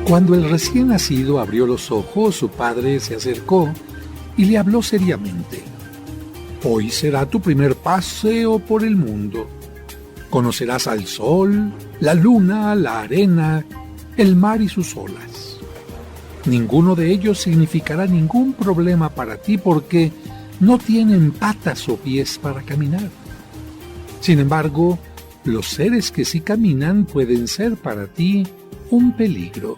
Cuando el recién nacido abrió los ojos, su padre se acercó y le habló seriamente. Hoy será tu primer paseo por el mundo. Conocerás al sol, la luna, la arena, el mar y sus olas. Ninguno de ellos significará ningún problema para ti porque no tienen patas o pies para caminar. Sin embargo, los seres que sí caminan pueden ser para ti un peligro.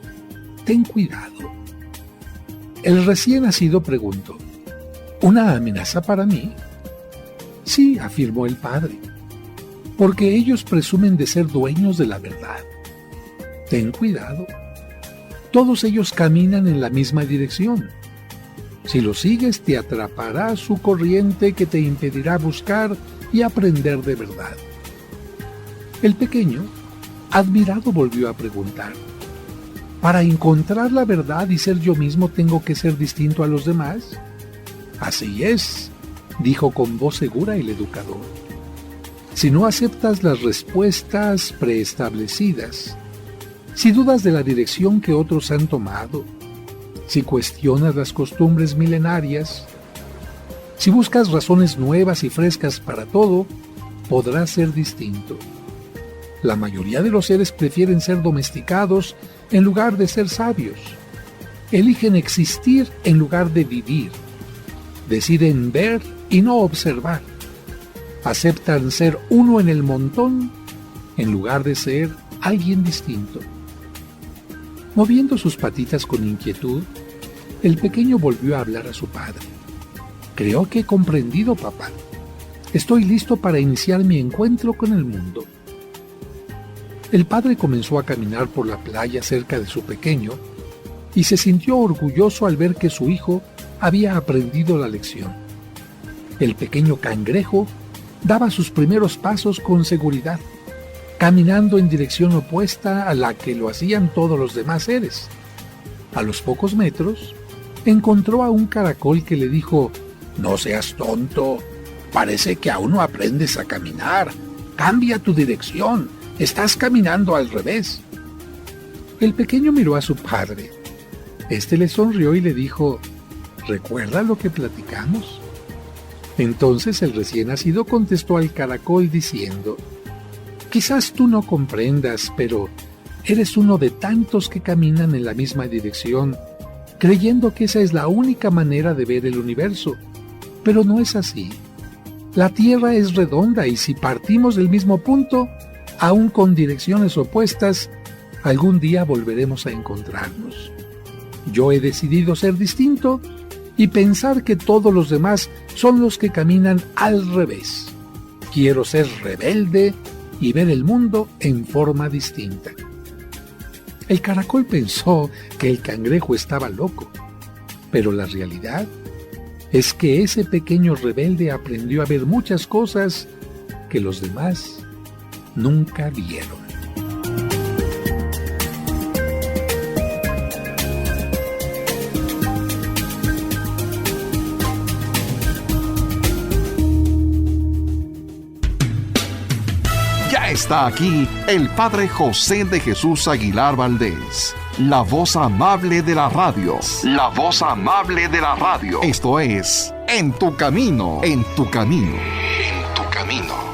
Ten cuidado. El recién nacido preguntó, ¿una amenaza para mí? Sí, afirmó el padre, porque ellos presumen de ser dueños de la verdad. Ten cuidado. Todos ellos caminan en la misma dirección. Si lo sigues, te atrapará su corriente que te impedirá buscar y aprender de verdad. El pequeño, admirado, volvió a preguntar, ¿para encontrar la verdad y ser yo mismo tengo que ser distinto a los demás? Así es, dijo con voz segura el educador. Si no aceptas las respuestas preestablecidas, si dudas de la dirección que otros han tomado, si cuestionas las costumbres milenarias, si buscas razones nuevas y frescas para todo, podrás ser distinto. La mayoría de los seres prefieren ser domesticados en lugar de ser sabios. Eligen existir en lugar de vivir. Deciden ver y no observar. Aceptan ser uno en el montón en lugar de ser alguien distinto. Moviendo sus patitas con inquietud, el pequeño volvió a hablar a su padre. Creo que he comprendido, papá. Estoy listo para iniciar mi encuentro con el mundo. El padre comenzó a caminar por la playa cerca de su pequeño y se sintió orgulloso al ver que su hijo había aprendido la lección. El pequeño cangrejo daba sus primeros pasos con seguridad, caminando en dirección opuesta a la que lo hacían todos los demás seres. A los pocos metros, encontró a un caracol que le dijo: «No seas tonto, parece que aún no aprendes a caminar. Cambia tu dirección, estás caminando al revés». El pequeño miró a su padre. Este le sonrió y le dijo: «¿Recuerda lo que platicamos?». Entonces el recién nacido contestó al caracol diciendo: «Quizás tú no comprendas, pero eres uno de tantos que caminan en la misma dirección, creyendo que esa es la única manera de ver el universo. Pero no es así. La Tierra es redonda y si partimos del mismo punto, aun con direcciones opuestas, algún día volveremos a encontrarnos. Yo he decidido ser distinto y pensar que todos los demás son los que caminan al revés. Quiero ser rebelde y ver el mundo en forma distinta». El caracol pensó que el cangrejo estaba loco, pero la realidad es que ese pequeño rebelde aprendió a ver muchas cosas que los demás nunca vieron. Está aquí el Padre José de Jesús Aguilar Valdés, la voz amable de la radio. La voz amable de la radio. Esto es En tu Camino. En tu Camino. En tu Camino.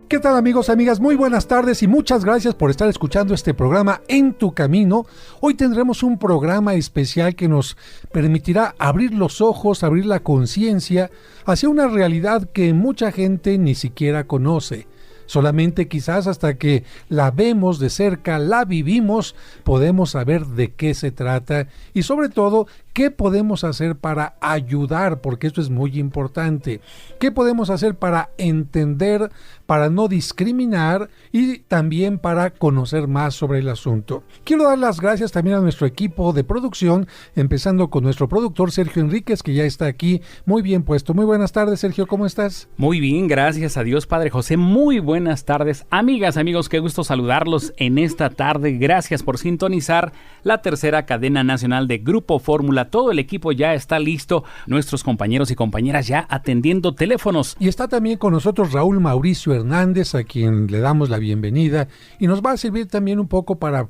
¿Qué tal, amigos, amigas? Muy buenas tardes y muchas gracias por estar escuchando este programa En tu Camino. Hoy tendremos un programa especial que nos permitirá abrir los ojos, abrir la conciencia hacia una realidad que mucha gente ni siquiera conoce. Solamente quizás hasta que la vemos de cerca, la vivimos, podemos saber de qué se trata y sobre todo qué podemos hacer para ayudar, porque esto es muy importante. ¿Qué podemos hacer para entender, para no discriminar y también para conocer más sobre el asunto? Quiero dar las gracias también a nuestro equipo de producción, empezando con nuestro productor Sergio Enríquez, que ya está aquí muy bien puesto. Muy buenas tardes, Sergio, ¿cómo estás? Muy bien, gracias a Dios, Padre José. Muy buenas tardes, amigas, amigos, qué gusto saludarlos en esta tarde. Gracias por sintonizar la tercera cadena nacional de Grupo Fórmula Hola, todo el equipo ya está listo, nuestros compañeros y compañeras ya atendiendo teléfonos. Y está también con nosotros Raúl Mauricio Hernández, a quien le damos la bienvenida, y nos va a servir también un poco para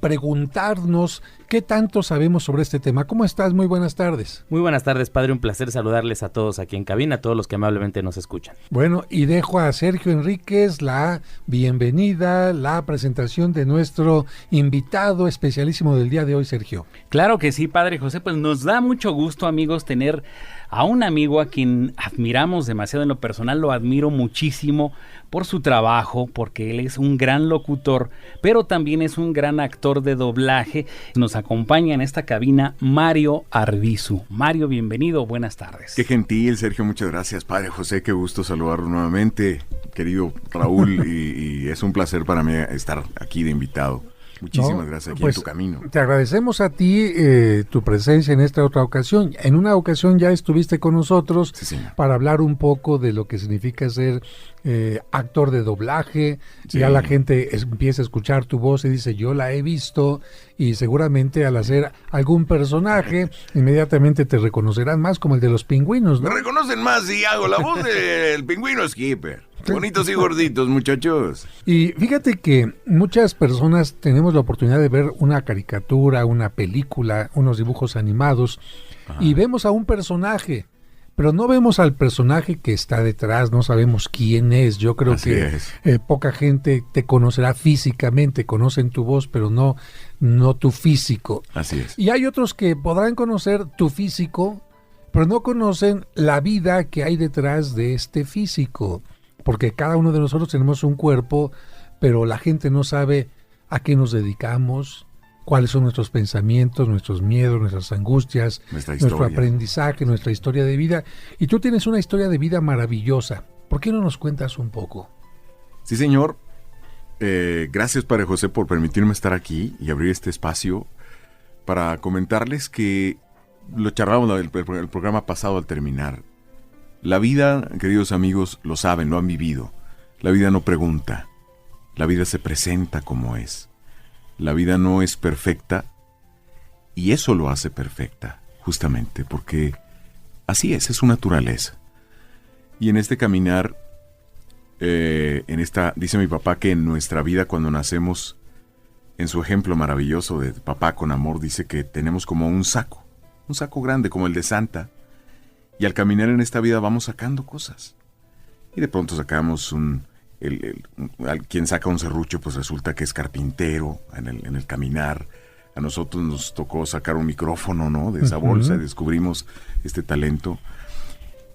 preguntarnos qué tanto sabemos sobre este tema. ¿Cómo estás? Muy buenas tardes. Muy buenas tardes, padre, un placer saludarles a todos aquí en cabina, a todos los que amablemente nos escuchan. Bueno, y dejo a Sergio Enríquez la bienvenida, la presentación de nuestro invitado especialísimo del día de hoy, Sergio. Claro que sí, padre José, pues nos da mucho gusto, amigos, tener a un amigo a quien admiramos demasiado. En lo personal lo admiro muchísimo por su trabajo, porque él es un gran locutor, pero también es un gran actor de doblaje. Nos acompaña en esta cabina Mario Arbizu. Mario, bienvenido, buenas tardes. Qué gentil, Sergio, muchas gracias, padre José, qué gusto saludarlo nuevamente, querido Raúl, y es un placer para mí estar aquí de invitado. Muchísimas gracias, aquí pues, en tu camino. Te agradecemos a ti tu presencia en esta otra ocasión. En una ocasión ya estuviste con nosotros para hablar un poco de lo que significa ser actor de doblaje. Sí. Ya la gente empieza a escuchar tu voz y dice, yo la he visto, y seguramente al hacer algún personaje, inmediatamente te reconocerán más, como el de los pingüinos, ¿no? Me reconocen más si hago la voz del pingüino Skipper. Bonitos y gorditos, muchachos. Y fíjate que muchas personas tenemos la oportunidad de ver una caricatura, una película, unos dibujos animados, y vemos a un personaje, pero no vemos al personaje que está detrás, no sabemos quién es. Yo creo que poca gente te conocerá físicamente, conocen tu voz, pero no tu físico. Así es. Y hay otros que podrán conocer tu físico, pero no conocen la vida que hay detrás de este físico. Porque cada uno de nosotros tenemos un cuerpo, pero la gente no sabe a qué nos dedicamos, cuáles son nuestros pensamientos, nuestros miedos, nuestras angustias, nuestro aprendizaje, nuestra historia de vida. Y tú tienes una historia de vida maravillosa. ¿Por qué no nos cuentas un poco? Sí, señor. Gracias, padre José, por permitirme estar aquí y abrir este espacio para comentarles que lo charlábamos el programa pasado al terminar. La vida, queridos amigos, lo saben, lo han vivido. La vida no pregunta. La vida se presenta como es. La vida no es perfecta, y eso lo hace perfecta, justamente, porque así es su naturaleza. Y en este caminar, dice mi papá que en nuestra vida, cuando nacemos, en su ejemplo maravilloso de papá con amor, dice que tenemos como un saco grande, como el de Santa. Y al caminar en esta vida vamos sacando cosas. Y de pronto sacamos quien saca un serrucho, pues resulta que es carpintero en el caminar. A nosotros nos tocó sacar un micrófono, ¿no? De esa bolsa, y descubrimos este talento.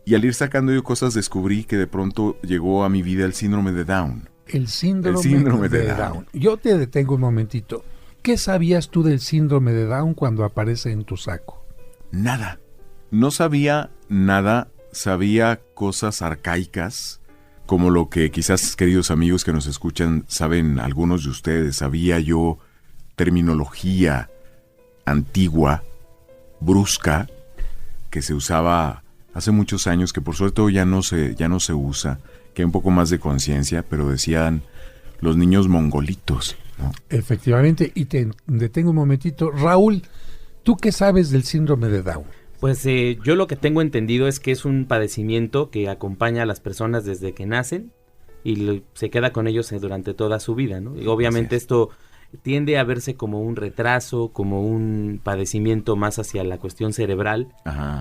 Y al ir sacando yo cosas, descubrí que de pronto llegó a mi vida el síndrome de Down. El síndrome de Down. Yo te detengo un momentito. ¿Qué sabías tú del síndrome de Down cuando aparece en tu saco? Nada. No sabía nada, sabía cosas arcaicas, como lo que quizás, queridos amigos que nos escuchan, saben algunos de ustedes. Sabía yo terminología antigua, brusca, que se usaba hace muchos años, que por suerte ya no se usa, que hay un poco más de conciencia, pero decían los niños mongolitos, ¿no? Efectivamente, y te detengo un momentito. Raúl, ¿tú qué sabes del síndrome de Down? Pues yo lo que tengo entendido es que es un padecimiento que acompaña a las personas desde que nacen y se queda con ellos durante toda su vida, ¿no? Y obviamente esto tiende a verse como un retraso, como un padecimiento más hacia la cuestión cerebral,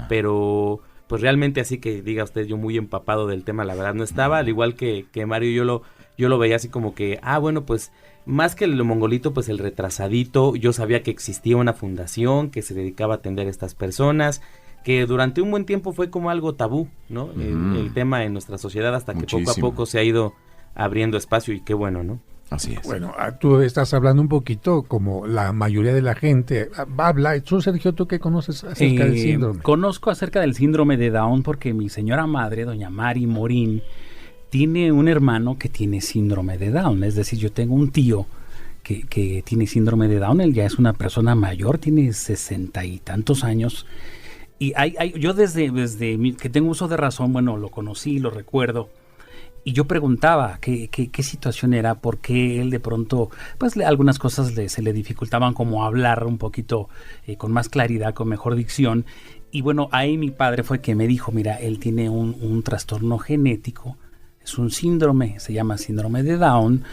pero pues realmente así que diga usted, yo muy empapado del tema, la verdad no estaba, al igual que Mario, yo lo veía así como que, bueno, pues más que el mongolito, pues el retrasadito. Yo sabía que existía una fundación que se dedicaba a atender a estas personas, que durante un buen tiempo fue como algo tabú, ¿no? El tema en nuestra sociedad, hasta que poco a poco se ha ido abriendo espacio, y qué bueno, ¿no? Así es. Bueno, tú estás hablando un poquito como la mayoría de la gente habla. Tú, Sergio, ¿tú qué conoces acerca del síndrome? Conozco acerca del síndrome de Down porque mi señora madre, doña Mari Morín, tiene un hermano que tiene síndrome de Down. Es decir, yo tengo un tío que tiene síndrome de Down. Él ya es una persona mayor, tiene 60 y tantos años. Y yo desde que tengo uso de razón, bueno, lo conocí, lo recuerdo. Y yo preguntaba qué situación era, por qué él de pronto, pues algunas cosas se le dificultaban, como hablar un poquito con más claridad, con mejor dicción. Y bueno, ahí mi padre fue que me dijo, mira, él tiene un trastorno genético, es un síndrome, se llama síndrome de Down.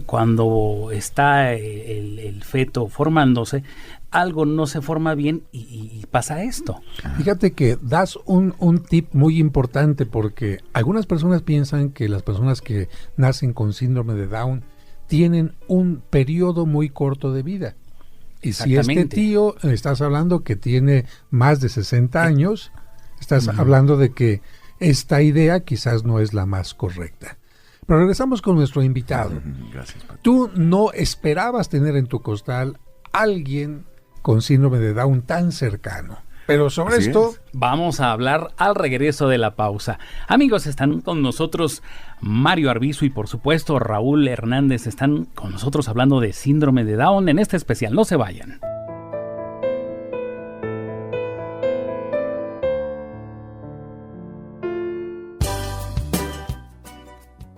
Cuando está el feto formándose, algo no se forma bien y pasa esto. Fíjate que das un tip muy importante, porque algunas personas piensan que las personas que nacen con síndrome de Down tienen un periodo muy corto de vida. Y si este tío, estás hablando que tiene más de 60 años, estás hablando de que esta idea quizás no es la más correcta. Pero regresamos con nuestro invitado. Gracias, Pato. Tú no esperabas tener en tu costal alguien con síndrome de Down tan cercano. Pero sobre Así esto es. Vamos a hablar al regreso de la pausa. Amigos, están con nosotros Mario Arbizu y por supuesto Raúl Hernández. Están con nosotros hablando de síndrome de Down en este especial. No se vayan.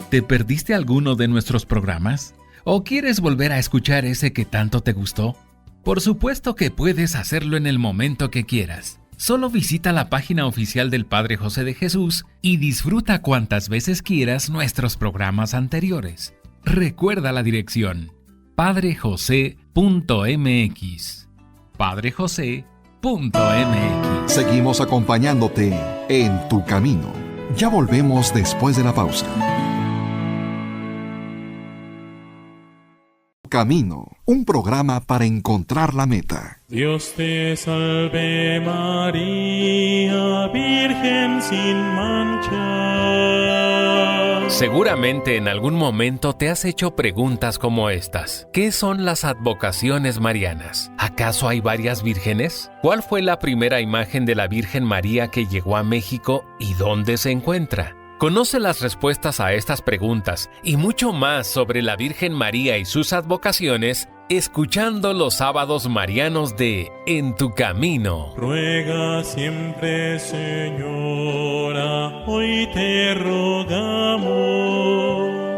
¿Te perdiste alguno de nuestros programas? ¿O quieres volver a escuchar ese que tanto te gustó? Por supuesto que puedes hacerlo en el momento que quieras. Solo visita la página oficial del Padre José de Jesús y disfruta cuantas veces quieras nuestros programas anteriores. Recuerda la dirección: padrejose.mx. padrejose.mx. Seguimos acompañándote en tu camino. Ya volvemos después de la pausa. Camino, un programa para encontrar la meta. Dios te salve María, Virgen sin mancha. Seguramente en algún momento te has hecho preguntas como estas. ¿Qué son las advocaciones marianas? ¿Acaso hay varias vírgenes? ¿Cuál fue la primera imagen de la Virgen María que llegó a México y dónde se encuentra? Conoce las respuestas a estas preguntas y mucho más sobre la Virgen María y sus advocaciones escuchando los sábados marianos de En tu Camino. Ruega siempre, Señora, hoy te rogamos.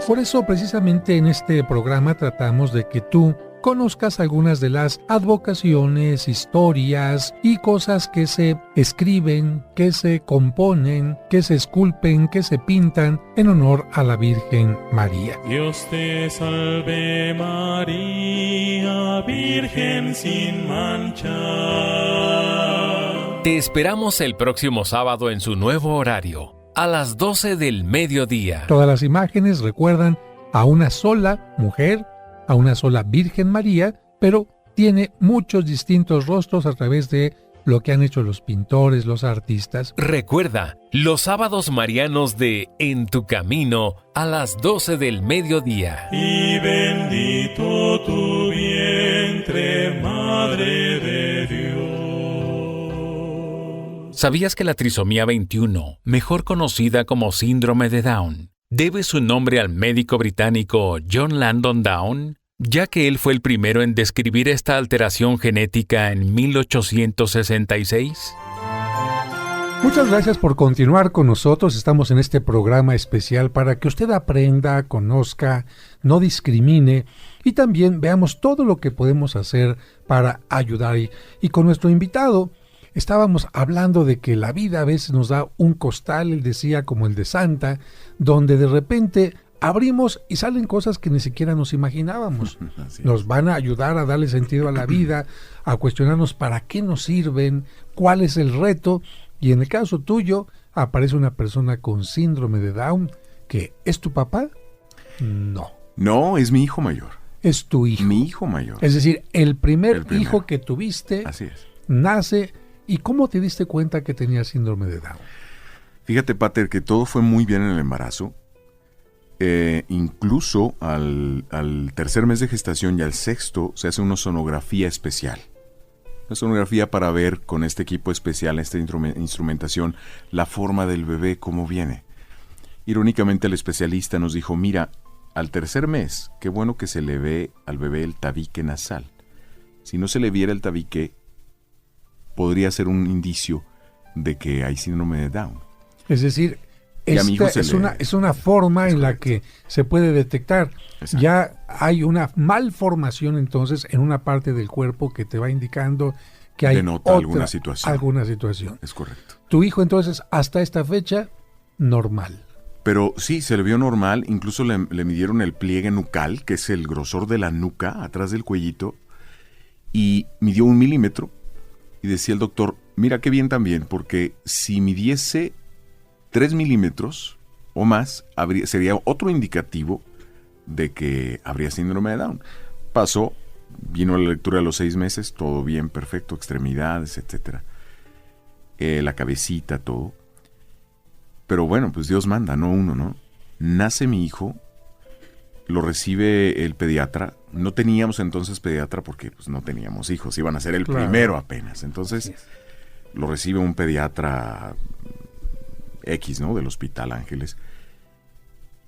Por eso precisamente en este programa tratamos de que tú conozcas algunas de las advocaciones, historias y cosas que se escriben, que se componen, que se esculpen, que se pintan en honor a la Virgen María. Dios te salve María, Virgen sin mancha. Te esperamos el próximo sábado en su nuevo horario, a las 12 del mediodía. Todas las imágenes recuerdan a una sola mujer, a una sola Virgen María, pero tiene muchos distintos rostros a través de lo que han hecho los pintores, los artistas. Recuerda, los sábados marianos de En tu Camino a las 12 del mediodía. Y bendito tu vientre, Madre de Dios. ¿Sabías que la trisomía 21, mejor conocida como síndrome de Down, debe su nombre al médico británico John Langdon Down, ya que él fue el primero en describir esta alteración genética en 1866? Muchas gracias por continuar con nosotros. Estamos en este programa especial para que usted aprenda, conozca, no discrimine y también veamos todo lo que podemos hacer para ayudar. Y con nuestro invitado estábamos hablando de que la vida a veces nos da un costal, él decía, como el de Santa, donde de repente abrimos y salen cosas que ni siquiera nos imaginábamos. Nos van a ayudar a darle sentido a la vida, a cuestionarnos para qué nos sirven, cuál es el reto. Y en el caso tuyo, aparece una persona con síndrome de Down, que ¿es tu papá? No. No, es mi hijo mayor. Es tu hijo. Mi hijo mayor. Es decir, el primer hijo que tuviste Así es. nace. ¿Y cómo te diste cuenta que tenía síndrome de Down? Fíjate, Pater, que todo fue muy bien en el embarazo. Incluso al tercer mes de gestación y al sexto se hace una sonografía especial. Una sonografía para ver con este equipo especial, esta instrumentación, la forma del bebé, cómo viene. Irónicamente el especialista nos dijo, mira, al tercer mes, qué bueno que se le ve al bebé el tabique nasal. Si no se le viera el tabique, podría ser un indicio de que hay síndrome de Down. Es decir, Y a mi hijo es una forma en la que se puede detectar. Exacto. Ya hay una malformación entonces en una parte del cuerpo que te va indicando que hay denota alguna situación. Es correcto. Tu hijo entonces hasta esta fecha normal. Pero sí, se le vio normal, incluso le midieron el pliegue nucal, que es el grosor de la nuca, atrás del cuellito, y midió 1 milímetro, y decía el doctor, mira qué bien también, porque si midiese 3 milímetros o más, sería otro indicativo de que habría síndrome de Down. Pasó, vino la lectura a los 6 meses, todo bien, perfecto, extremidades, etcétera, la cabecita, todo. Pero bueno, pues Dios manda, no uno, ¿no? Nace mi hijo, lo recibe el pediatra. No teníamos entonces pediatra porque pues, no teníamos hijos, iban a ser el primero apenas. Entonces lo recibe un pediatra X, ¿no? Del Hospital Ángeles.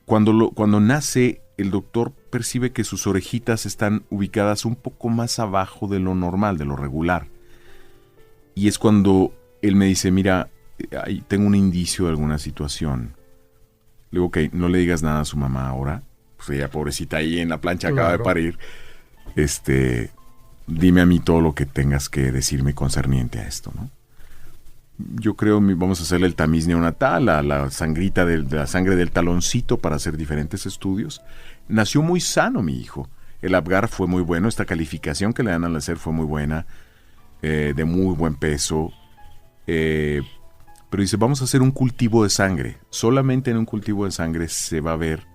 Cuando nace, el doctor percibe que sus orejitas están ubicadas un poco más abajo de lo normal, de lo regular. Y es cuando él me dice, mira, ahí tengo un indicio de alguna situación. Le digo, ok, no le digas nada a su mamá ahora. Pues ella, pobrecita, ahí en la plancha acaba de parir. Dime a mí todo lo que tengas que decirme concerniente a esto, ¿no? Yo creo, vamos a hacerle el tamiz neonatal, la sangrita de la sangre del taloncito para hacer diferentes estudios. Nació muy sano mi hijo. El Apgar fue muy bueno, esta calificación que le dan al nacer fue muy buena, de muy buen peso. Pero dice, vamos a hacer un cultivo de sangre. Solamente en un cultivo de sangre se va a ver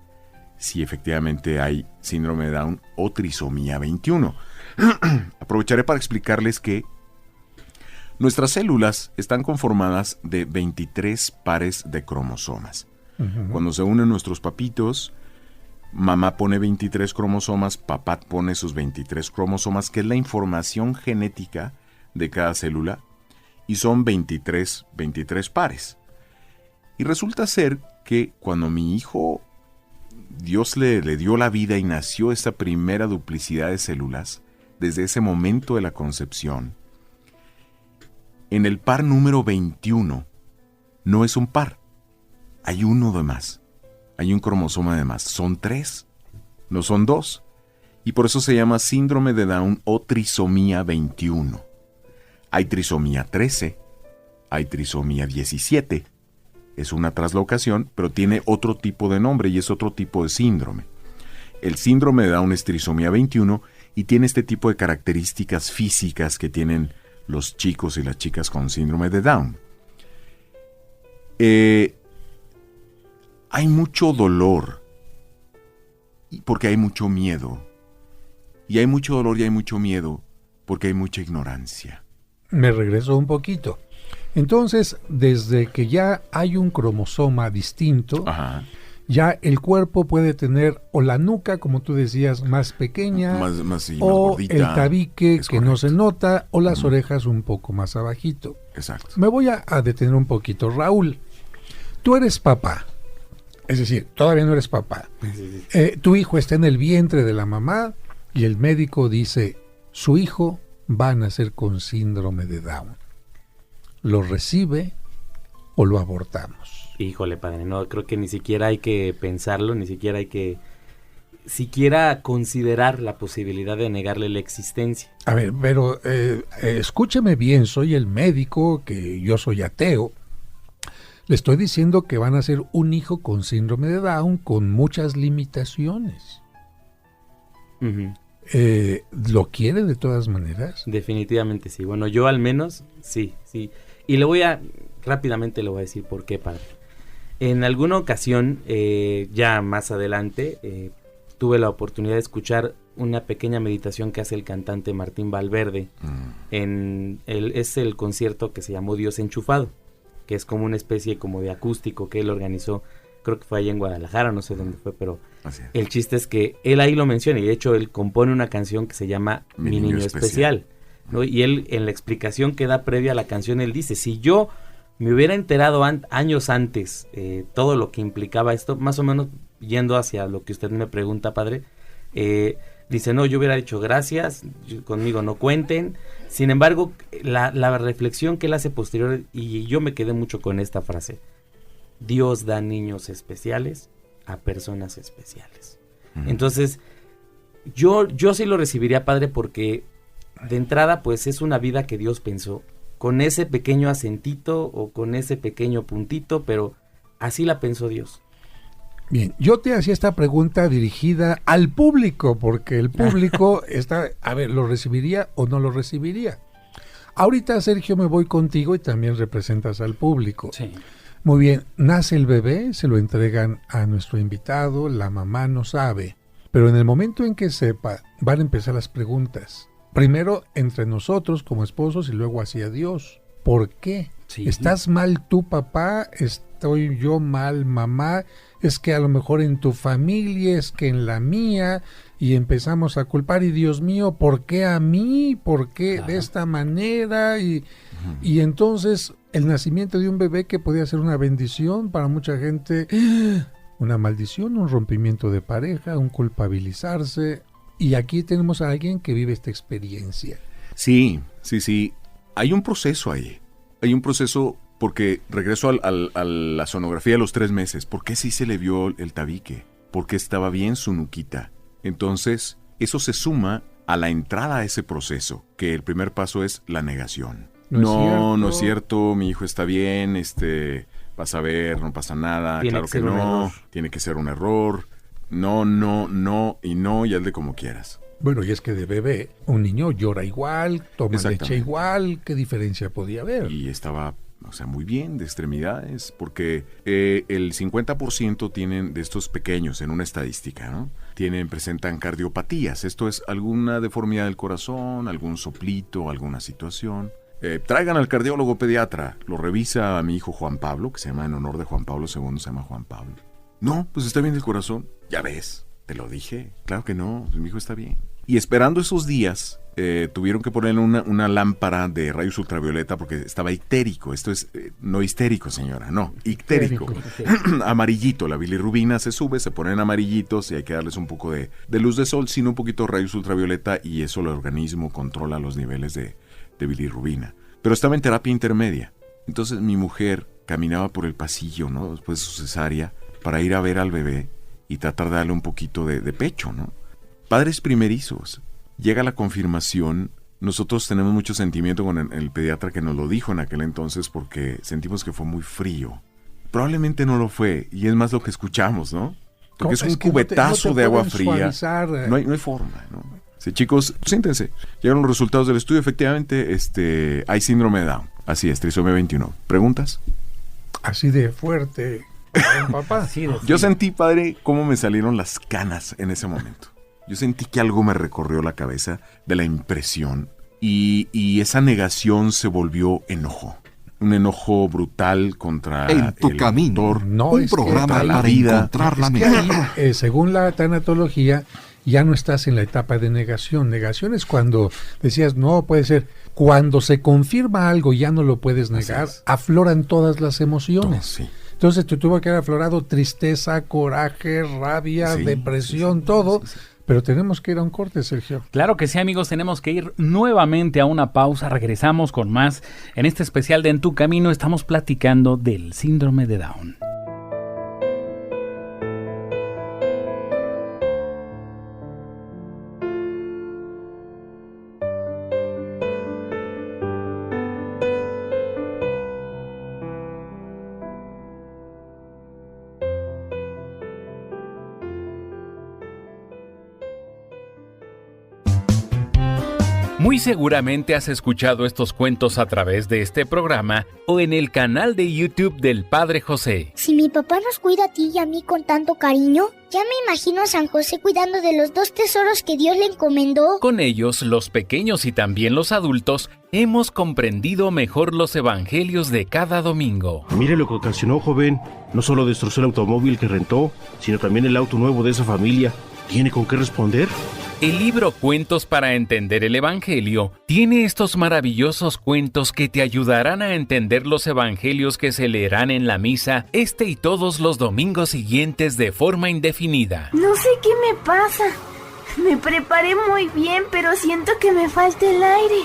si efectivamente hay síndrome de Down o trisomía 21. Aprovecharé para explicarles que nuestras células están conformadas de 23 pares de cromosomas. Uh-huh. Cuando se unen nuestros papitos, mamá pone 23 cromosomas, papá pone sus 23 cromosomas, que es la información genética de cada célula, y son 23 pares. Y resulta ser que cuando mi hijo, Dios le dio la vida y nació esta primera duplicidad de células, desde ese momento de la concepción, en el par número 21 no es un par, hay uno de más, hay un cromosoma de más, son 3, no son 2, y por eso se llama síndrome de Down o trisomía 21. Hay trisomía 13, hay trisomía 17, es una traslocación, pero tiene otro tipo de nombre y es otro tipo de síndrome. El síndrome de Down es trisomía 21 y tiene este tipo de características físicas que tienen los chicos y las chicas con síndrome de Down. Hay mucho dolor porque hay mucho miedo. Y hay mucho dolor y hay mucho miedo porque hay mucha ignorancia. Me regreso un poquito. Entonces, desde que ya hay un cromosoma distinto, ajá, ya el cuerpo puede tener o la nuca, como tú decías, más pequeña, más gordita, el tabique que no se nota, o las orejas un poco más abajito. Exacto. Me voy a detener un poquito. Raúl, tú eres papá, es decir, todavía no eres papá. Tu hijo está en el vientre de la mamá y el médico dice, su hijo va a nacer con síndrome de Down. ¿Lo recibe o lo abortamos? Híjole, padre, no, creo que ni siquiera hay que pensarlo, ni siquiera hay que considerar la posibilidad de negarle la existencia. A ver, pero escúcheme bien, soy el médico, que yo soy ateo. Le estoy diciendo que van a ser un hijo con síndrome de Down con muchas limitaciones. Uh-huh. ¿Lo quiere de todas maneras? Definitivamente sí. Bueno, yo al menos sí. Y rápidamente le voy a decir por qué, padre. En alguna ocasión, ya más adelante, tuve la oportunidad de escuchar una pequeña meditación que hace el cantante Martín Valverde. Es el concierto que se llamó Dios Enchufado, que es como una especie como de acústico que él organizó, creo que fue allá en Guadalajara, no sé dónde fue, pero el chiste es que él ahí lo menciona, y de hecho él compone una canción que se llama Mi Niño Especial, ¿no? Y él, en la explicación que da previa a la canción, él dice, si yo me hubiera enterado años antes todo lo que implicaba esto, más o menos yendo hacia lo que usted me pregunta, padre, dice, no, yo hubiera dicho gracias, conmigo no cuenten. Sin embargo, la reflexión que él hace posterior, y yo me quedé mucho con esta frase, Dios da niños especiales a personas especiales. Entonces, yo sí lo recibiría, padre, porque de entrada, pues es una vida que Dios pensó, con ese pequeño acentito o con ese pequeño puntito, pero así la pensó Dios. Bien, yo te hacía esta pregunta dirigida al público, porque el público está, a ver, ¿lo recibiría o no lo recibiría? Ahorita, Sergio, me voy contigo y también representas al público. Sí. Muy bien, nace el bebé, se lo entregan a nuestro invitado, la mamá no sabe, pero en el momento en que sepa, van a empezar las preguntas. Primero entre nosotros como esposos y luego hacia Dios. ¿Por qué? Sí. ¿Estás mal tú, papá? ¿Estoy yo mal, mamá? Es que a lo mejor en tu familia, es que en la mía, y empezamos a culpar, y Dios mío, ¿por qué a mí? ¿Por qué de esta manera? Y entonces el nacimiento de un bebé que podía ser una bendición para mucha gente, una maldición, un rompimiento de pareja, un culpabilizarse. Y aquí tenemos a alguien que vive esta experiencia. Sí. Hay un proceso ahí. Hay un proceso porque regreso a la sonografía de los 3 meses. ¿Por qué sí se le vio el tabique? Porque estaba bien su nuquita. Entonces, eso se suma a la entrada a ese proceso, que el primer paso es la negación. No es cierto, mi hijo está bien, vas a ver, no pasa nada, claro que no, tiene que ser un error. No, y hazle como quieras. Bueno, y es que de bebé, un niño llora igual, toma leche igual, ¿qué diferencia podía haber? Y estaba, muy bien de extremidades, porque el 50% tienen de estos pequeños en una estadística, ¿no? Presentan cardiopatías, esto es alguna deformidad del corazón, algún soplito, alguna situación. Traigan al cardiólogo pediatra, lo revisa a mi hijo Juan Pablo, que se llama en honor de Juan Pablo II, se llama Juan Pablo. No, pues está bien el corazón. Ya ves, te lo dije. Claro que no, mi hijo está bien. Y esperando esos días, tuvieron que ponerle una lámpara de rayos ultravioleta porque estaba ictérico. Esto es, no histérico, señora, no, ictérico. Amarillito, la bilirrubina se sube, se ponen amarillitos y hay que darles un poco de luz de sol, sino un poquito de rayos ultravioleta y eso el organismo controla los niveles de bilirrubina. Pero estaba en terapia intermedia. Entonces mi mujer caminaba por el pasillo, ¿no? Después de su cesárea, para ir a ver al bebé y tratar de darle un poquito de pecho, ¿no? Padres primerizos. Llega la confirmación. Nosotros tenemos mucho sentimiento con el pediatra que nos lo dijo en aquel entonces porque sentimos que fue muy frío. Probablemente no lo fue, y es más lo que escuchamos, ¿no? Porque es un cubetazo de agua fría. No hay forma, ¿no? Sí, chicos, siéntense. Llegaron los resultados del estudio. Efectivamente, hay síndrome de Down. Así es, trisomía 21. ¿Preguntas? Así de fuerte, papá. Yo sentí, padre, cómo me salieron las canas en ese momento. Yo sentí que algo me recorrió la cabeza de la impresión y esa negación se volvió enojo. Un enojo brutal contra En tu camino, un programa para encontrar la meta. Según la tanatología, ya no estás en la etapa de negación. Negación es cuando decías, no puede ser. Cuando se confirma algo y ya no lo puedes negar, afloran todas las emociones. Sí. Entonces te tuvo que haber aflorado tristeza, coraje, rabia, depresión, todo. Sí. Pero tenemos que ir a un corte, Sergio. Claro que sí, amigos, tenemos que ir nuevamente a una pausa. Regresamos con más. En este especial de En tu Camino estamos platicando del síndrome de Down. Muy seguramente has escuchado estos cuentos a través de este programa o en el canal de YouTube del Padre José. Si mi papá nos cuida a ti y a mí con tanto cariño, ya me imagino a San José cuidando de los 2 tesoros que Dios le encomendó. Con ellos, los pequeños y también los adultos, hemos comprendido mejor los evangelios de cada domingo. Mire lo que ocasionó, joven. No solo destrozó el automóvil que rentó, sino también el auto nuevo de esa familia. ¿Tiene con qué responder? El libro Cuentos para entender el Evangelio tiene estos maravillosos cuentos que te ayudarán a entender los evangelios que se leerán en la misa y todos los domingos siguientes de forma indefinida. No sé qué me pasa. Me preparé muy bien, pero siento que me falta el aire.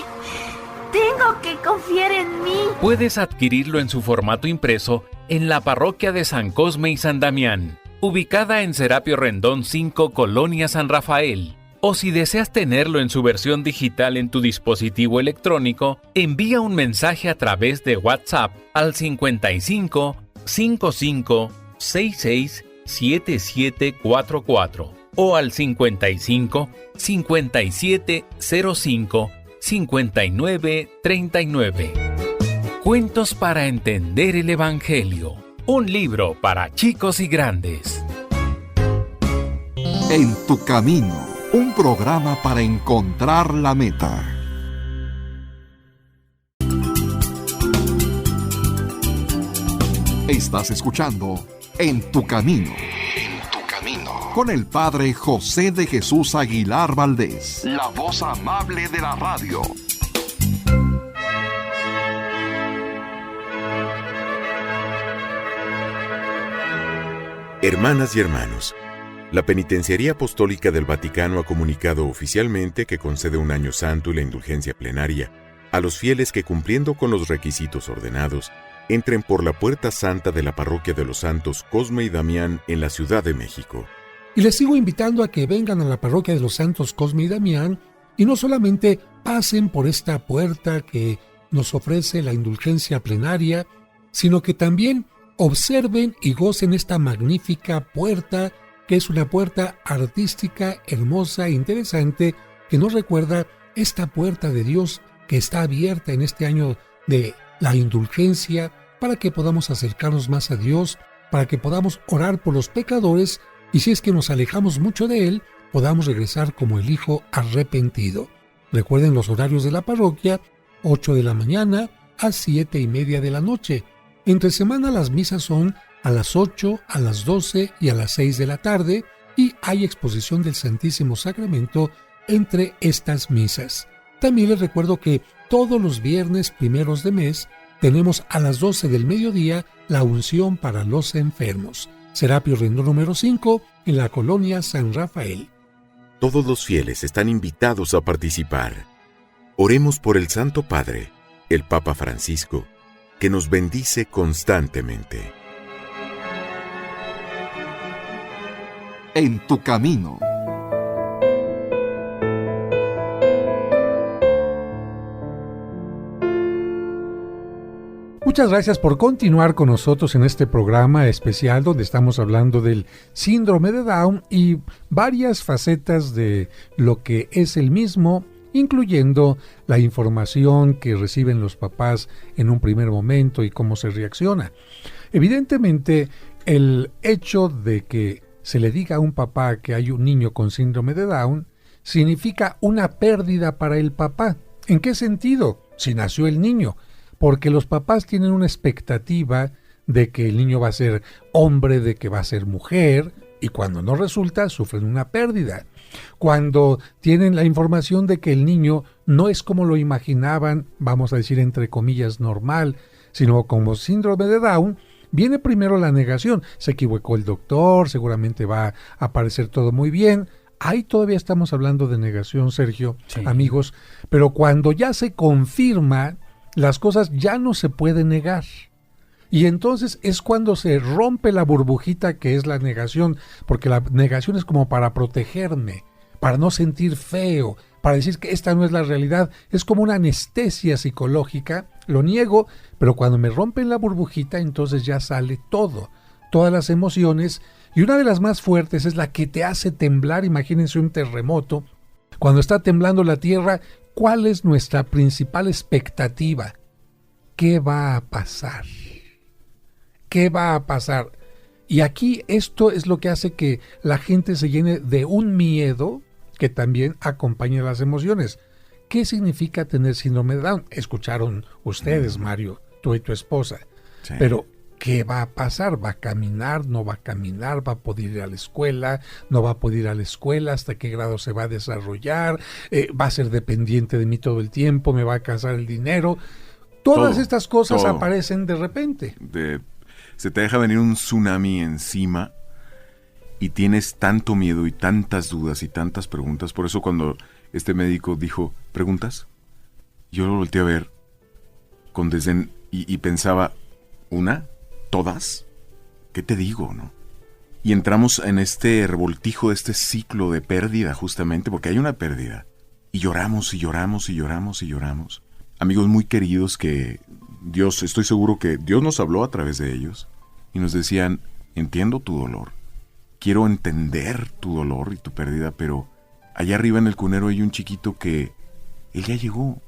Tengo que confiar en mí. Puedes adquirirlo en su formato impreso en la parroquia de San Cosme y San Damián, ubicada en Serapio Rendón 5, Colonia San Rafael. O si deseas tenerlo en su versión digital en tu dispositivo electrónico, envía un mensaje a través de WhatsApp al 55 55 66 7744 o al 55 57 05 59 39. Cuentos para entender el Evangelio. Un libro para chicos y grandes. En tu camino, un programa para encontrar la meta. Estás escuchando En tu camino. En tu camino. Con el Padre José de Jesús Aguilar Valdés, la voz amable de la radio. Hermanas y hermanos, la Penitenciaría Apostólica del Vaticano ha comunicado oficialmente que concede un año santo y la indulgencia plenaria a los fieles que, cumpliendo con los requisitos ordenados, entren por la puerta santa de la Parroquia de los Santos Cosme y Damián en la Ciudad de México. Y les sigo invitando a que vengan a la Parroquia de los Santos Cosme y Damián y no solamente pasen por esta puerta que nos ofrece la indulgencia plenaria, sino que también observen y gocen esta magnífica puerta, que es una puerta artística, hermosa e interesante, que nos recuerda esta puerta de Dios que está abierta en este año de la indulgencia, para que podamos acercarnos más a Dios, para que podamos orar por los pecadores y si es que nos alejamos mucho de Él, podamos regresar como el Hijo arrepentido. Recuerden los horarios de la parroquia, 8 de la mañana a 7:30 de la noche. Entre semana las misas son a las 8, a las 12 y a las 6 de la tarde y hay exposición del Santísimo Sacramento entre estas misas. También les recuerdo que todos los viernes primeros de mes tenemos a las 12 del mediodía la unción para los enfermos. Serapio Rendón número 5 en la Colonia San Rafael. Todos los fieles están invitados a participar. Oremos por el Santo Padre, el Papa Francisco, que nos bendice constantemente. En tu camino. Muchas gracias por continuar con nosotros en este programa especial donde estamos hablando del síndrome de Down y varias facetas de lo que es el mismo, incluyendo la información que reciben los papás en un primer momento y cómo se reacciona. Evidentemente, el hecho de que se le diga a un papá que hay un niño con síndrome de Down significa una pérdida para el papá. ¿En qué sentido? Si nació el niño. Porque los papás tienen una expectativa de que el niño va a ser hombre, de que va a ser mujer, y cuando no resulta, sufren una pérdida. Cuando tienen la información de que el niño no es como lo imaginaban, vamos a decir entre comillas normal, sino como síndrome de Down, viene primero la negación. Se equivocó el doctor, seguramente va a aparecer todo muy bien. Ahí todavía estamos hablando de negación, Sergio, sí. Amigos, pero cuando ya se confirma, las cosas ya no se pueden negar. Y entonces es cuando se rompe la burbujita que es la negación, porque la negación es como para protegerme, para no sentir feo, para decir que esta no es la realidad. Es como una anestesia psicológica, lo niego, pero cuando me rompen la burbujita, entonces ya sale todo, todas las emociones, y una de las más fuertes es la que te hace temblar. Imagínense un terremoto, cuando está temblando la tierra, ¿cuál es nuestra principal expectativa? ¿Qué va a pasar? ¿Qué va a pasar? Y aquí esto es lo que hace que la gente se llene de un miedo que también acompaña las emociones. ¿Qué significa tener síndrome de Down? Escucharon ustedes, Mario, tú y tu esposa. Sí. Pero, ¿qué va a pasar? ¿Va a caminar? ¿No va a caminar? ¿Va a poder ir a la escuela? ¿No va a poder ir a la escuela? ¿Hasta qué grado se va a desarrollar? ¿Va a ser dependiente de mí todo el tiempo? ¿Me va a alcanzar el dinero? Todas estas cosas aparecen de repente. Se te deja venir un tsunami encima y tienes tanto miedo y tantas dudas y tantas preguntas. Por eso cuando este médico dijo, ¿preguntas? Yo lo volteé a ver con desdén y pensaba, ¿una? todas, ¿qué te digo, no? Y entramos en este revoltijo, este ciclo de pérdida, justamente, porque hay una pérdida. Y lloramos, y lloramos, y lloramos, y lloramos. Amigos muy queridos que Dios, estoy seguro que Dios nos habló a través de ellos. Y nos decían, entiendo tu dolor. Quiero entender tu dolor y tu pérdida, pero allá arriba en el cunero hay un chiquito que él ya llegó.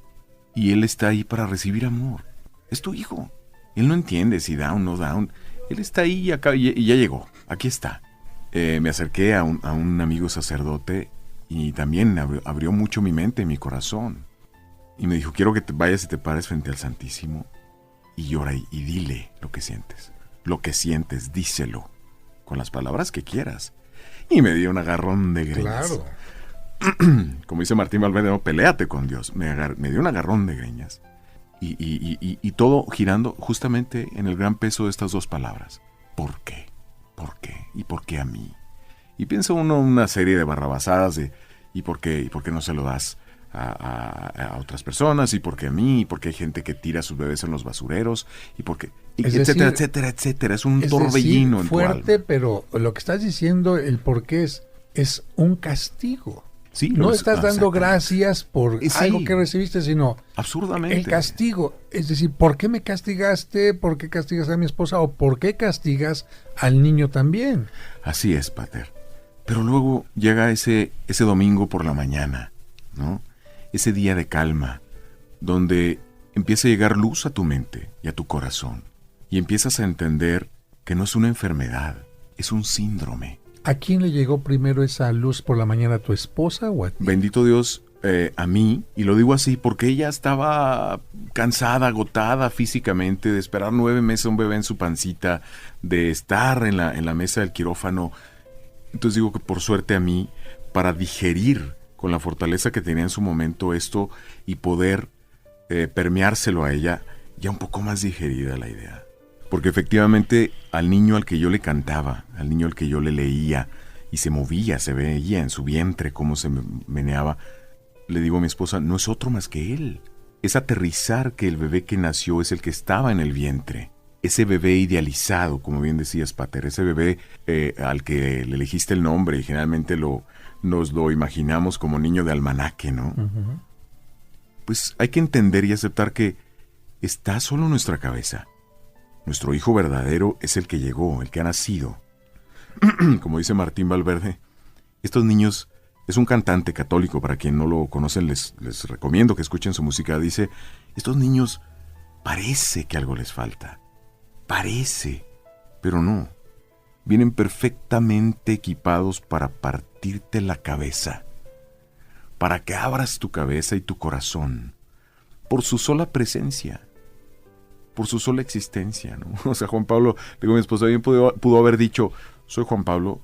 Y él está ahí para recibir amor. Es tu hijo. Él no entiende si down o no down. Él está ahí y ya llegó. Aquí está. Me acerqué a un amigo sacerdote y también abrió mucho mi mente, mi corazón. Y me dijo, quiero que te vayas y te pares frente al Santísimo y llora y dile lo que sientes. Lo que sientes, díselo. Con las palabras que quieras. Y me dio un agarrón de greñas. Claro. Como dice Martín Valverde, no, peléate con Dios. Me dio un agarrón de greñas. Y todo girando justamente en el gran peso de estas dos palabras. ¿Por qué? ¿Por qué? ¿Y por qué a mí? Y piensa uno en una serie de barrabasadas de ¿y por qué no se lo das a otras personas? ¿Y por qué a mí? ¿Y por qué hay gente que tira a sus bebés en los basureros? ¿Y por qué? Etcétera, etcétera, etcétera. Es un torbellino en tu alma. Fuerte, pero lo que estás diciendo, el por qué es un castigo. Sí, no estás dando gracias por algo que recibiste, sino absurdamente el castigo. Es decir, ¿por qué me castigaste? ¿Por qué castigas a mi esposa? ¿O por qué castigas al niño también? Así es, pater. Pero luego llega ese domingo por la mañana, ¿no? Ese día de calma, donde empieza a llegar luz a tu mente y a tu corazón. Y empiezas a entender que no es una enfermedad, es un síndrome. ¿A quién le llegó primero esa luz por la mañana? ¿A tu esposa o a ti? Bendito Dios, a mí, y lo digo así porque ella estaba cansada, agotada físicamente, de esperar 9 meses a un bebé en su pancita, de estar en la mesa del quirófano. Entonces digo que por suerte a mí, para digerir con la fortaleza que tenía en su momento esto y poder permeárselo a ella, ya un poco más digerida la idea. Porque efectivamente al niño al que yo le cantaba, al niño al que yo le leía y se movía, se veía en su vientre cómo se meneaba, le digo a mi esposa, no es otro más que él. Es aterrizar que el bebé que nació es el que estaba en el vientre. Ese bebé idealizado, como bien decías, pater, ese bebé al que le elegiste el nombre y generalmente nos lo imaginamos como niño de almanaque, ¿no? Uh-huh. Pues hay que entender y aceptar que está solo en nuestra cabeza. Nuestro hijo verdadero es el que llegó, el que ha nacido. Como dice Martín Valverde, estos niños, es un cantante católico, para quien no lo conocen les recomiendo que escuchen su música, dice, estos niños parece que algo les falta, parece, pero no, vienen perfectamente equipados para partirte la cabeza, para que abras tu cabeza y tu corazón, por su sola presencia, por su sola existencia, ¿no? O sea, Juan Pablo, digo, mi esposa bien pudo haber dicho, soy Juan Pablo,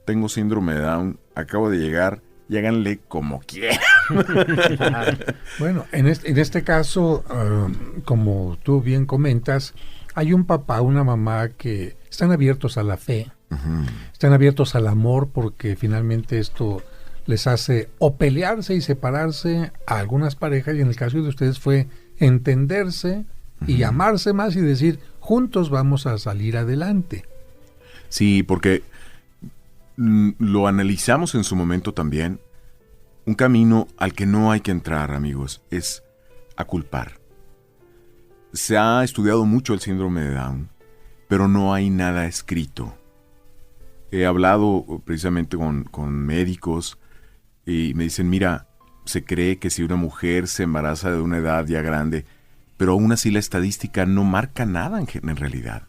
tengo síndrome de Down, acabo de llegar y háganle como quieran. Bueno, en este caso, como tú bien comentas, hay un papá, una mamá que están abiertos a la fe, uh-huh. Están abiertos al amor, porque finalmente esto les hace o pelearse y separarse a algunas parejas, y en el caso de ustedes fue entenderse y amarse más y decir, juntos vamos a salir adelante. Sí, porque lo analizamos en su momento también. Un camino al que no hay que entrar, amigos, es a culpar. Se ha estudiado mucho el síndrome de Down, pero no hay nada escrito. He hablado precisamente con médicos y me dicen, mira, se cree que si una mujer se embaraza de una edad ya grande, pero aún así la estadística no marca nada en realidad.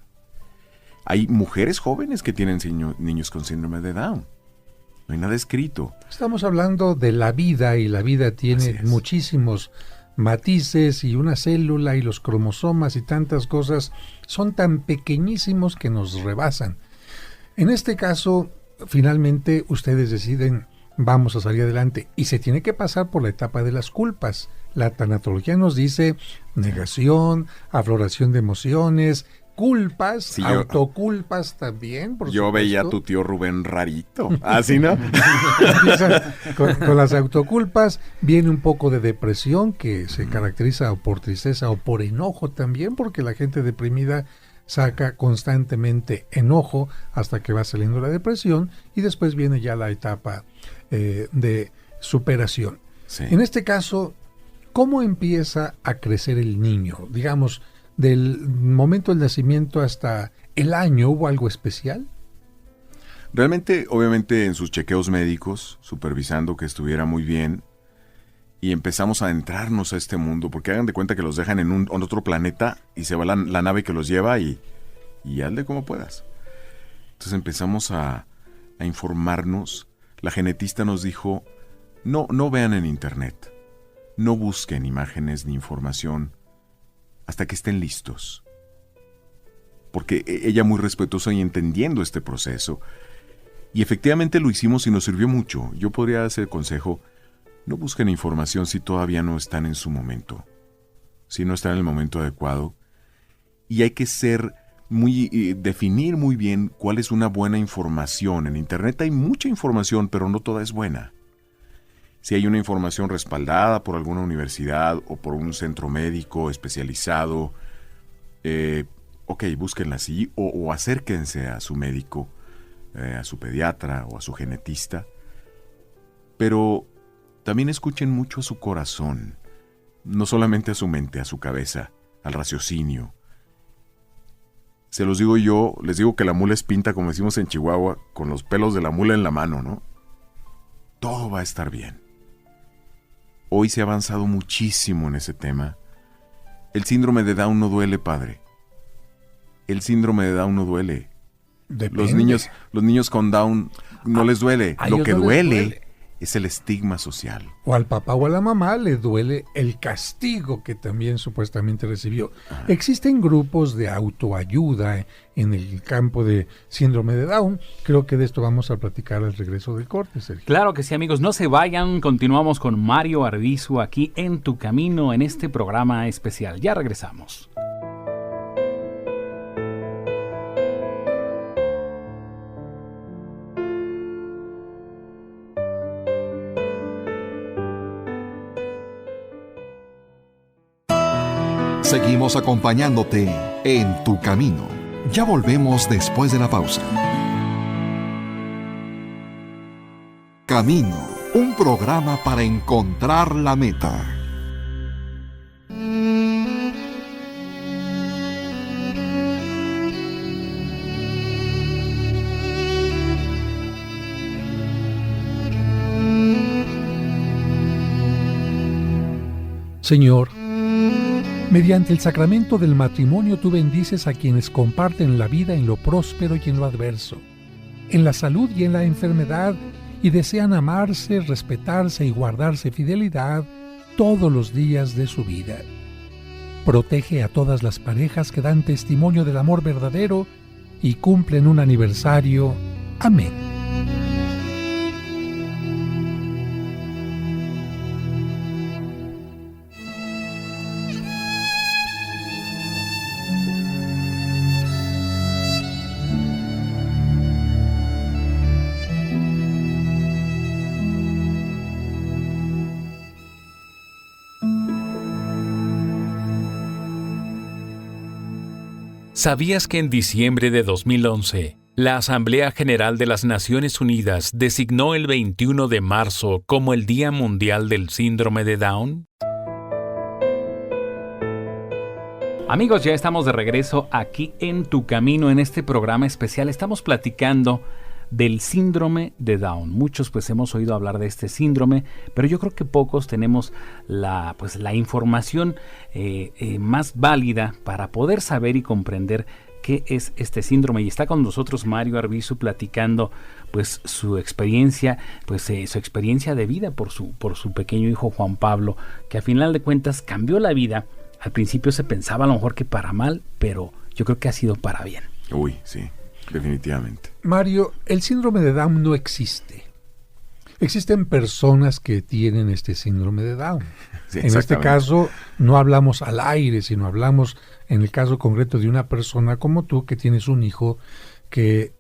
Hay mujeres jóvenes que tienen niños con síndrome de Down. No hay nada escrito. Estamos hablando de la vida, y la vida tiene muchísimos matices, y una célula y los cromosomas y tantas cosas son tan pequeñísimos que nos rebasan. En este caso, finalmente ustedes deciden, vamos a salir adelante, y se tiene que pasar por la etapa de las culpas. La tanatología nos dice negación, afloración de emociones, culpas, sí, autoculpas también, por yo supuesto. Veía a tu tío Rubén rarito, así, ¿no? con las autoculpas viene un poco de depresión, que se caracteriza o por tristeza o por enojo también, porque la gente deprimida saca constantemente enojo hasta que va saliendo la depresión y después viene ya la etapa de superación. Sí. En este caso, ¿cómo empieza a crecer el niño? Digamos, del momento del nacimiento hasta el año, ¿hubo algo especial? Realmente, obviamente, en sus chequeos médicos, supervisando que estuviera muy bien, y empezamos a adentrarnos a este mundo, porque hagan de cuenta que los dejan en otro planeta y se va la nave que los lleva y hazle como puedas. Entonces empezamos a informarnos. La genetista nos dijo, no vean en internet, no busquen imágenes ni información hasta que estén listos. Porque ella muy respetuosa y entendiendo este proceso. Y efectivamente lo hicimos y nos sirvió mucho. Yo podría hacer el consejo, no busquen información si todavía no están en su momento, si no están en el momento adecuado. Y hay que definir muy bien cuál es una buena información. En internet hay mucha información, pero no toda es buena. Si hay una información respaldada por alguna universidad o por un centro médico especializado, búsquenla así o acérquense a su médico, a su pediatra o a su genetista. Pero también escuchen mucho a su corazón, no solamente a su mente, a su cabeza, al raciocinio. Se los digo yo, les digo que la mula es pinta, como decimos en Chihuahua, con los pelos de la mula en la mano, ¿no? Todo va a estar bien. Hoy se ha avanzado muchísimo en ese tema. El síndrome de Down no duele, padre. El síndrome de Down no duele. Depende. Los niños con Down no les duele. Lo que no duele es el estigma social. O al papá o a la mamá le duele el castigo que también supuestamente recibió. Ajá. Existen grupos de autoayuda en el campo de síndrome de Down. Creo que de esto vamos a platicar al regreso del corte, Sergio. Claro que sí, amigos. No se vayan. Continuamos con Mario Arbizu aquí en Tu Camino en este programa especial. Ya regresamos. Seguimos acompañándote en Tu Camino. Ya volvemos después de la pausa. Camino, un programa para encontrar la meta. Señor, mediante el sacramento del matrimonio tú bendices a quienes comparten la vida en lo próspero y en lo adverso, en la salud y en la enfermedad, y desean amarse, respetarse y guardarse fidelidad todos los días de su vida. Protege a todas las parejas que dan testimonio del amor verdadero y cumplen un aniversario. Amén. ¿Sabías que en diciembre de 2011, la Asamblea General de las Naciones Unidas designó el 21 de marzo como el Día Mundial del Síndrome de Down? Amigos, ya estamos de regreso aquí en Tu Camino en este programa especial. Estamos platicando del síndrome de Down. Muchos pues hemos oído hablar de este síndrome, pero yo creo que pocos tenemos la información más válida para poder saber y comprender qué es este síndrome. Y está con nosotros Mario Arbizu platicando pues su experiencia, su experiencia de vida por su pequeño hijo Juan Pablo, que a final de cuentas cambió la vida. Al principio se pensaba a lo mejor que para mal, pero yo creo que ha sido para bien. Uy, sí. Definitivamente. Mario, el síndrome de Down no existe. Existen personas que tienen este síndrome de Down. Sí, en este caso, no hablamos al aire, sino hablamos en el caso concreto de una persona como tú, que tienes un hijo que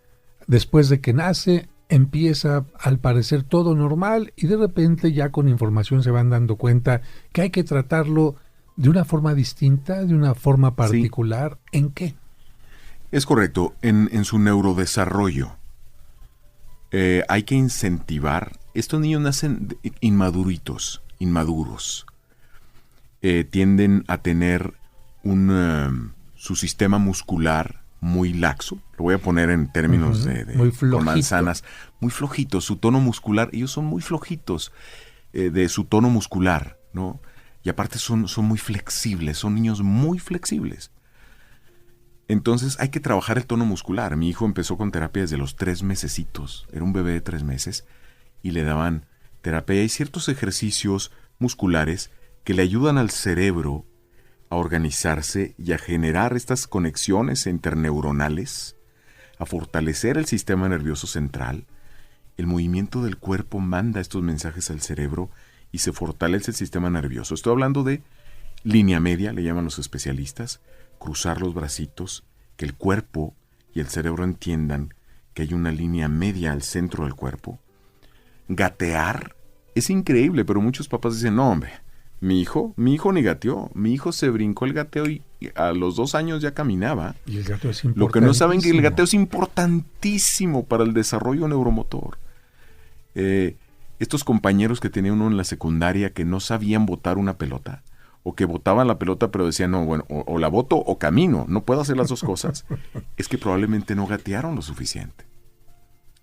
después de que nace empieza al parecer todo normal y de repente ya con información se van dando cuenta que hay que tratarlo de una forma distinta, de una forma particular. Sí. ¿En qué? Es correcto, en su neurodesarrollo hay que incentivar. Estos niños nacen inmaduros. Tienden a tener su sistema muscular muy laxo. Lo voy a poner en términos muy con manzanas. Muy flojitos, su tono muscular. Ellos son muy flojitos de su tono muscular, ¿no? Y aparte son muy flexibles, son niños muy flexibles. Entonces hay que trabajar el tono muscular. Mi hijo empezó con terapia desde los 3 mesecitos. Era un bebé de 3 meses y le daban terapia. Hay ciertos ejercicios musculares que le ayudan al cerebro a organizarse y a generar estas conexiones interneuronales, a fortalecer el sistema nervioso central. El movimiento del cuerpo manda estos mensajes al cerebro y se fortalece el sistema nervioso. Estoy hablando de línea media, le llaman los especialistas, cruzar los bracitos, que el cuerpo y el cerebro entiendan que hay una línea media al centro del cuerpo. Gatear es increíble, pero muchos papás dicen, no hombre, mi hijo ni gateó, mi hijo se brincó el gateo y a los 2 años ya caminaba. Y el gateo es importantísimo. Lo que no saben es que el gateo es importantísimo para el desarrollo neuromotor. Estos compañeros que tenía uno en la secundaria que no sabían botar una pelota, o que botaban la pelota pero decían, no, bueno, o la boto o camino, no puedo hacer las dos cosas, es que probablemente no gatearon lo suficiente.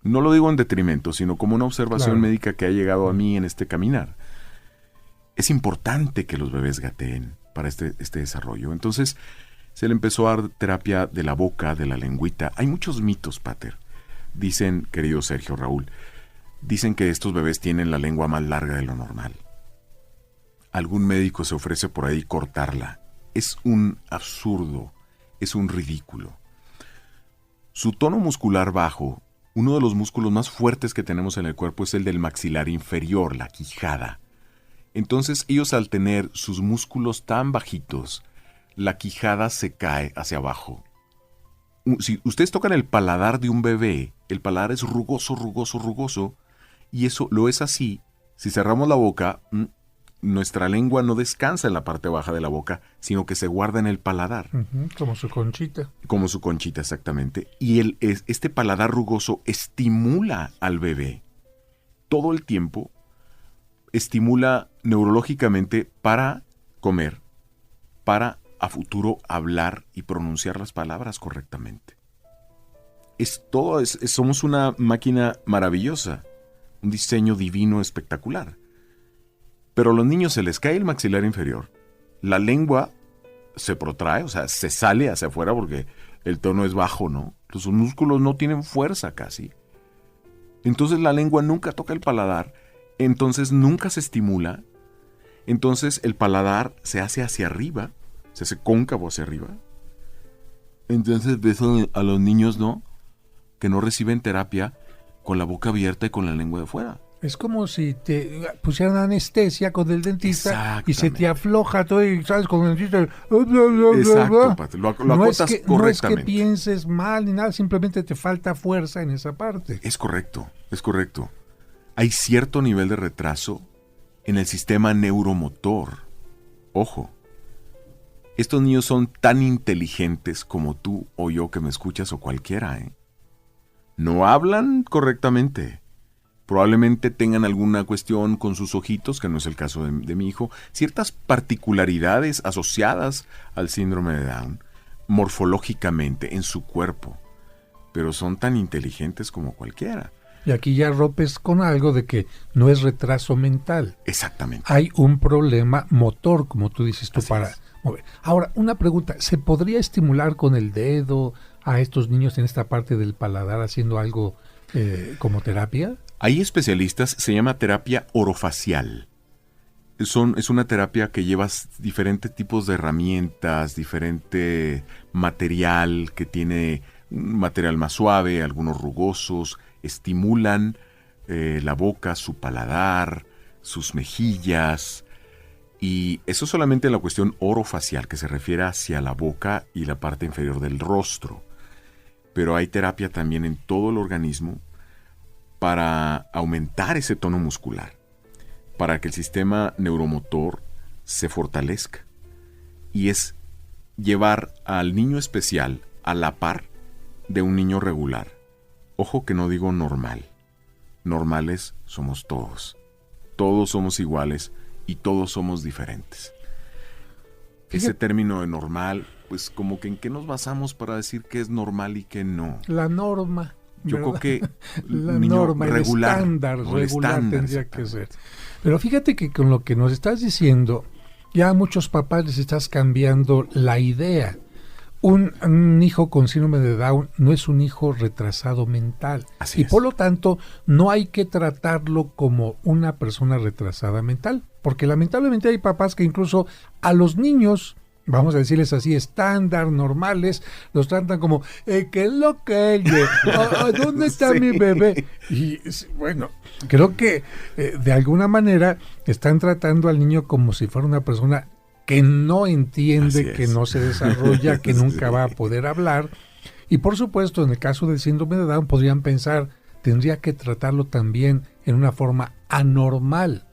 No lo digo en detrimento, sino como una observación médica que ha llegado a mí en este caminar. Es importante que los bebés gateen para este desarrollo. Entonces, se le empezó a dar terapia de la boca, de la lengüita. Hay muchos mitos, Pater. Dicen, querido Sergio, Raúl, dicen que estos bebés tienen la lengua más larga de lo normal. Algún médico se ofrece por ahí cortarla. Es un absurdo, es un ridículo. Su tono muscular bajo, uno de los músculos más fuertes que tenemos en el cuerpo es el del maxilar inferior, la quijada. Entonces ellos al tener sus músculos tan bajitos, la quijada se cae hacia abajo. Si ustedes tocan el paladar de un bebé, el paladar es rugoso, y eso lo es así. Si cerramos la boca, nuestra lengua no descansa en la parte baja de la boca, sino que se guarda en el paladar. Como su conchita. Como su conchita, exactamente. Y este paladar rugoso estimula al bebé todo el tiempo, estimula neurológicamente para comer, para a futuro hablar y pronunciar las palabras correctamente. Somos una máquina maravillosa, un diseño divino espectacular. Pero a los niños se les cae el maxilar inferior, la lengua se protrae, o sea, se sale hacia afuera porque el tono es bajo, ¿no? Los músculos no tienen fuerza casi. Entonces la lengua nunca toca el paladar, entonces nunca se estimula, entonces el paladar se hace hacia arriba, se hace cóncavo hacia arriba. Entonces ves a los niños, ¿no?, que no reciben terapia con la boca abierta y con la lengua de fuera. Es como si te pusieran anestesia con el dentista y se te afloja todo y sales con el dentista. Exacto, Pater, lo acotas correctamente. No es que pienses mal ni nada, simplemente te falta fuerza en esa parte. Es correcto. Hay cierto nivel de retraso en el sistema neuromotor. Ojo, estos niños son tan inteligentes como tú o yo que me escuchas o cualquiera, ¿eh? No hablan correctamente. Probablemente tengan alguna cuestión con sus ojitos, que no es el caso de mi hijo, ciertas particularidades asociadas al síndrome de Down, morfológicamente, en su cuerpo, pero son tan inteligentes como cualquiera. Y aquí ya rompes con algo de que no es retraso mental. Exactamente. Hay un problema motor, como tú dices tú, para mover. Ahora, una pregunta, ¿se podría estimular con el dedo a estos niños en esta parte del paladar haciendo algo como terapia? Hay especialistas, se llama terapia orofacial. Es una terapia que lleva diferentes tipos de herramientas, diferente material que tiene un material más suave, algunos rugosos, estimulan la boca, su paladar, sus mejillas, y eso solamente en la cuestión orofacial, que se refiere hacia la boca y la parte inferior del rostro. Pero hay terapia también en todo el organismo para aumentar ese tono muscular, para que el sistema neuromotor se fortalezca. Y es llevar al niño especial a la par de un niño regular. Ojo que no digo normal. Normales somos todos. Todos somos iguales y todos somos diferentes. Ese término de normal, pues como que en qué nos basamos para decir qué es normal y qué no. La norma. Yo ¿verdad? creo que la niño norma, regular, el regular tendría que ser. Pero fíjate que con lo que nos estás diciendo, ya a muchos papás les estás cambiando la idea. Un hijo con síndrome de Down no es un hijo retrasado mental. Así y es. por lo tanto, no hay que tratarlo como una persona retrasada mental. Porque lamentablemente hay papás que incluso a los niños, vamos a decirles así, estándar, normales, los tratan como, ¿qué es lo que es? ¿Dónde está Sí. mi bebé? Y bueno, creo que de alguna manera están tratando al niño como si fuera una persona que no entiende, que no se desarrolla, que nunca va a poder hablar. Y por supuesto, en el caso del síndrome de Down, podrían pensar, tendría que tratarlo también en una forma anormal.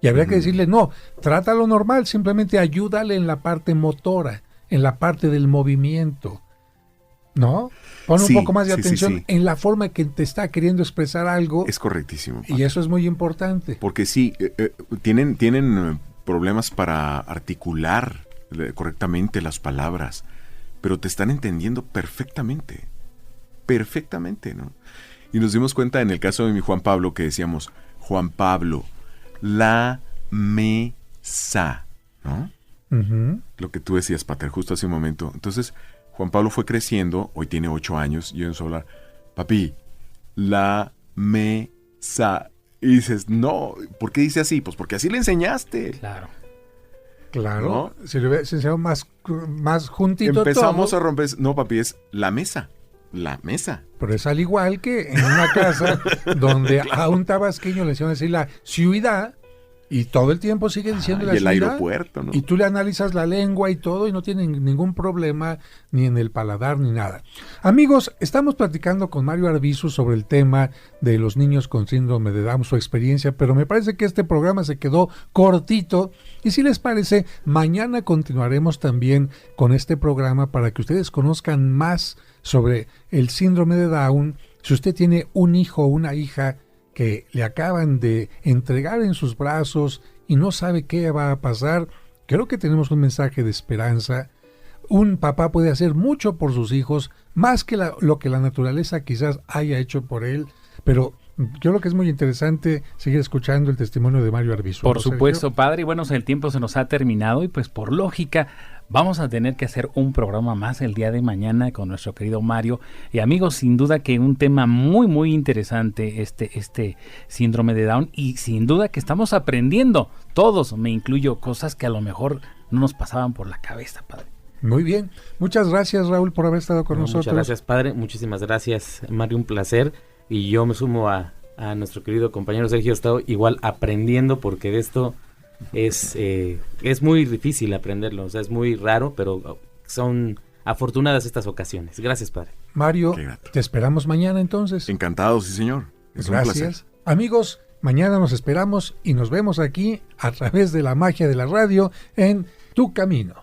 Y habría que decirle, no, trátalo normal, simplemente ayúdale en la parte motora, en la parte del movimiento, ¿no? Pon un poco más de atención en la forma que te está queriendo expresar algo. Es correctísimo. Y eso es muy importante. Porque sí, tienen problemas para articular correctamente las palabras, pero te están entendiendo perfectamente, ¿no? Y nos dimos cuenta en el caso de mi Juan Pablo que decíamos, Juan Pablo, la mesa, ¿no? Uh-huh. Lo que tú decías, Pater, justo hace un momento. Entonces, Juan Pablo fue creciendo, hoy tiene 8 años, y yo en su hablar, papi, la mesa. Y dices, no, ¿por qué dice así? Pues porque así le enseñaste. Claro. Claro, ¿no? Si le hubiera enseñado más juntito empezamos todo. A romper, no papi, es la mesa. La mesa. Pero es al igual que en una casa donde a un tabasqueño le hicieron decir la ciudad y todo el tiempo sigue diciendo la y el ciudad. aeropuerto, ¿no? Y tú le analizas la lengua y todo y no tiene ningún problema ni en el paladar ni nada. Amigos, estamos platicando con Mario Arbizu sobre el tema de los niños con síndrome de Down, su experiencia, pero me parece que este programa se quedó cortito y si les parece, mañana continuaremos también con este programa para que ustedes conozcan más sobre el síndrome de Down. Si usted tiene un hijo o una hija que le acaban de entregar en sus brazos y no sabe qué va a pasar, creo que tenemos un mensaje de esperanza. Un papá puede hacer mucho por sus hijos, más que lo que la naturaleza quizás haya hecho por él, pero yo creo que es muy interesante seguir escuchando el testimonio de Mario Arbizu. Por supuesto, padre, y bueno, el tiempo se nos ha terminado y pues por lógica vamos a tener que hacer un programa más el día de mañana con nuestro querido Mario. Y amigos, sin duda que un tema muy, muy interesante este síndrome de Down y sin duda que estamos aprendiendo, todos, me incluyo, cosas que a lo mejor no nos pasaban por la cabeza, padre. Muy bien, muchas gracias Raúl por haber estado con nosotros. Muchas gracias, padre, muchísimas gracias, Mario, un placer. Y yo me sumo a nuestro querido compañero Sergio, he estado igual aprendiendo porque de esto es muy difícil aprenderlo, o sea, es muy raro, pero son afortunadas estas ocasiones. Gracias, padre. Mario, te esperamos mañana entonces. Encantado, sí señor. Es gracias. Un placer. Amigos, mañana nos esperamos y nos vemos aquí a través de la magia de la radio en Tu Camino.